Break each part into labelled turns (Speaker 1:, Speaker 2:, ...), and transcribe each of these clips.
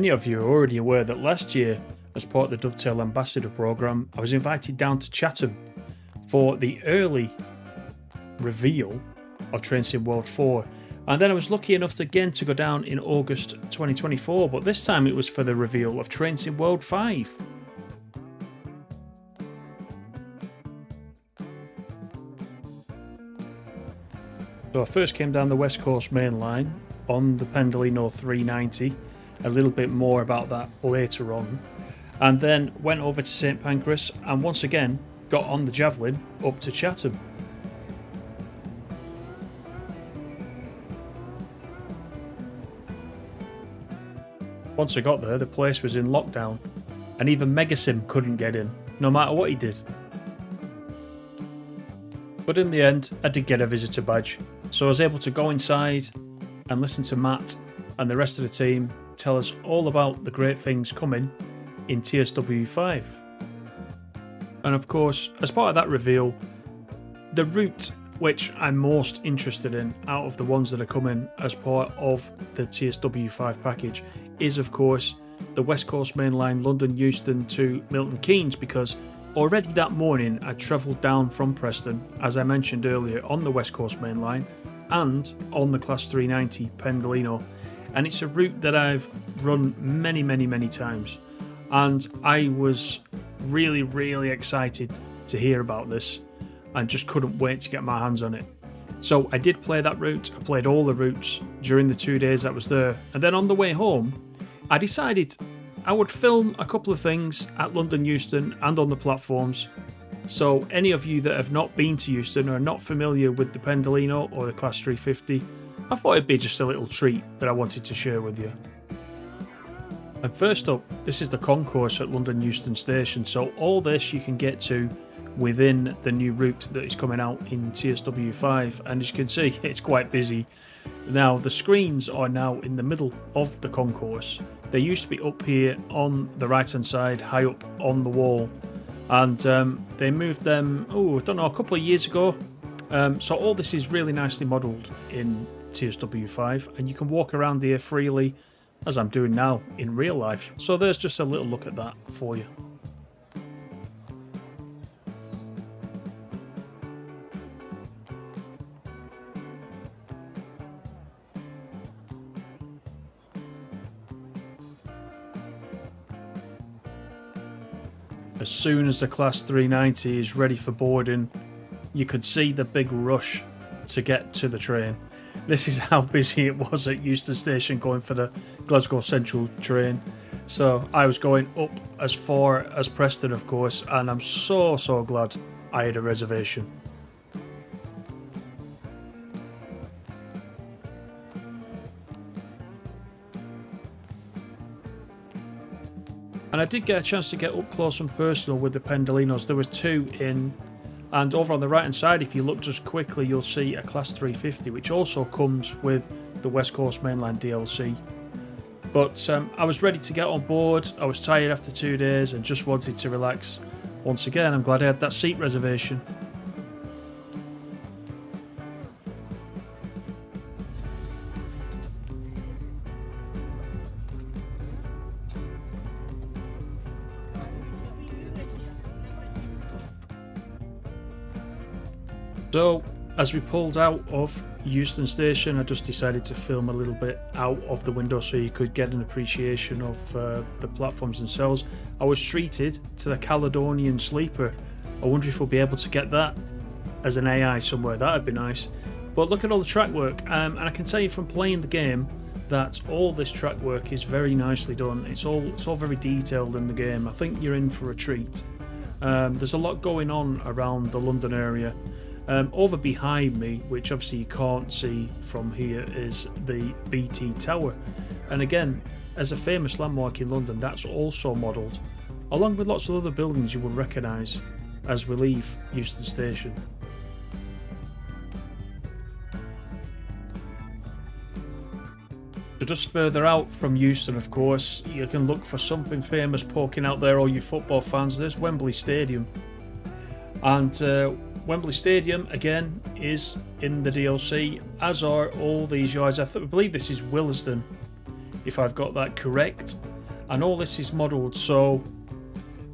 Speaker 1: many of you are already aware that last year, as part of the Dovetail Ambassador Programme, I was invited down to Chatham for the early reveal of Train Sim World 4. And then I was lucky enough again to go down in August 2024, but this time it was for the reveal of Train Sim World 5. So I first came down the West Coast Main Line on the Pendolino 390, a little bit more about that later on, and then went over to St Pancras and once again got on the Javelin up to Chatham. Once I got there, the place was in lockdown, and even Megasim couldn't get in, no matter what he did. But in the end, I did get a visitor badge, so I was able to go inside and listen to Matt and the rest of the team tell us all about the great things coming in TSW5. And of course, as part of that reveal, the route which I'm most interested in out of the ones that are coming as part of the TSW5 package is of course the West Coast Main Line London Euston to Milton Keynes, because already that morning I travelled down from Preston, as I mentioned earlier, on the West Coast Main Line and on the Class 390 Pendolino, and it's a route that I've run many times, and I was really excited to hear about this and just couldn't wait to get my hands on it. So I did play that route. I played all the routes during the 2 days I was there, and then on the way home I decided I would film a couple of things at London Euston and on the platforms. So any of you that have not been to Euston or are not familiar with the Pendolino or the Class 350, I thought it'd be just a little treat that I wanted to share with you. And first up, this is the concourse at London Euston Station. So all this you can get to within the new route that is coming out in TSW5, and as you can see, it's quite busy. Now the screens are now in the middle of the concourse. They used to be up here on the right hand side, high up on the wall, and they moved them, I don't know, a couple of years ago. So all this is really nicely modelled in TSW5, and you can walk around here freely, as I'm doing now in real life. So there's just a little look at that for you. As soon as the Class 390 is ready for boarding, you could see the big rush to get to the train. This is how busy it was at Euston Station going for the Glasgow Central train. So I was going up as far as Preston, of course, and I'm so glad I had a reservation. And I did get a chance to get up close and personal with the Pendolinos. There were two in, and over on the right hand side, if you look just quickly, you'll see a Class 350, which also comes with the West Coast Mainline DLC. But I was ready to get on board. I was tired after 2 days and just wanted to relax. Once again, I'm glad I had that seat reservation. So, as we pulled out of Euston Station, I just decided to film a little bit out of the window so you could get an appreciation of the platforms themselves. I was treated to the Caledonian Sleeper. I wonder if we'll be able to get that as an AI somewhere. That'd be nice. But look at all the track work, and I can tell you from playing the game that all this track work is very nicely done. It's all very detailed in the game. I think you're in for a treat. There's a lot going on around the London area. Over behind me, which obviously you can't see from here, is the BT Tower, and again, as a famous landmark in London, that's also modelled, along with lots of other buildings you will recognise as we leave Euston Station. So just further out from Euston, of course, you can look for something famous poking out there, all you football fans. There's Wembley Stadium, and Wembley Stadium again is in the DLC, as are all these yards. I believe this is Willesden, if I've got that correct. and all this is modelled. So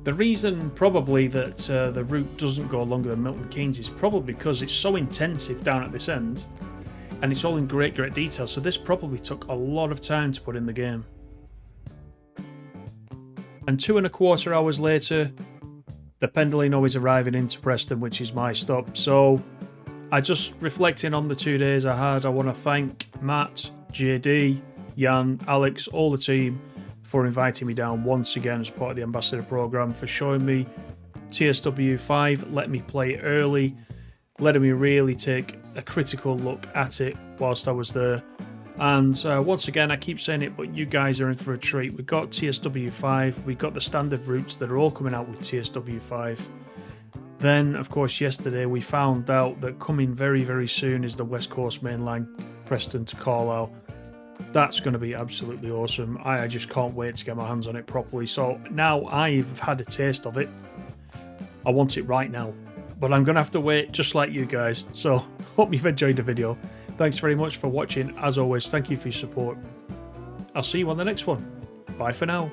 Speaker 1: the reason probably that the route doesn't go longer than Milton Keynes is probably because it's so intensive down at this end, and it's all in great detail. So this probably took a lot of time to put in the game. And 2.25 hours later, the Pendolino is arriving into Preston, which is my stop. So I just reflecting on the 2 days I had, I want to thank Matt, JD, Jan, Alex, all the team for inviting me down once again as part of the Ambassador Programme, for showing me TSW 5, letting me play early, letting me really take a critical look at it whilst I was there. And once again, I keep saying it, but you guys are in for a treat. We've got TSW 5, we've got the standard routes that are all coming out with TSW 5. Then, of course, yesterday we found out that coming very soon is the West Coast Main Line, Preston to Carlisle. That's going to be absolutely awesome. I just can't wait to get my hands on it properly. So now I've had a taste of it, I want it right now. But I'm going to have to wait just like you guys. So hope you've enjoyed the video. Thanks very much for watching. As always, thank you for your support. I'll see you on the next one. Bye for now.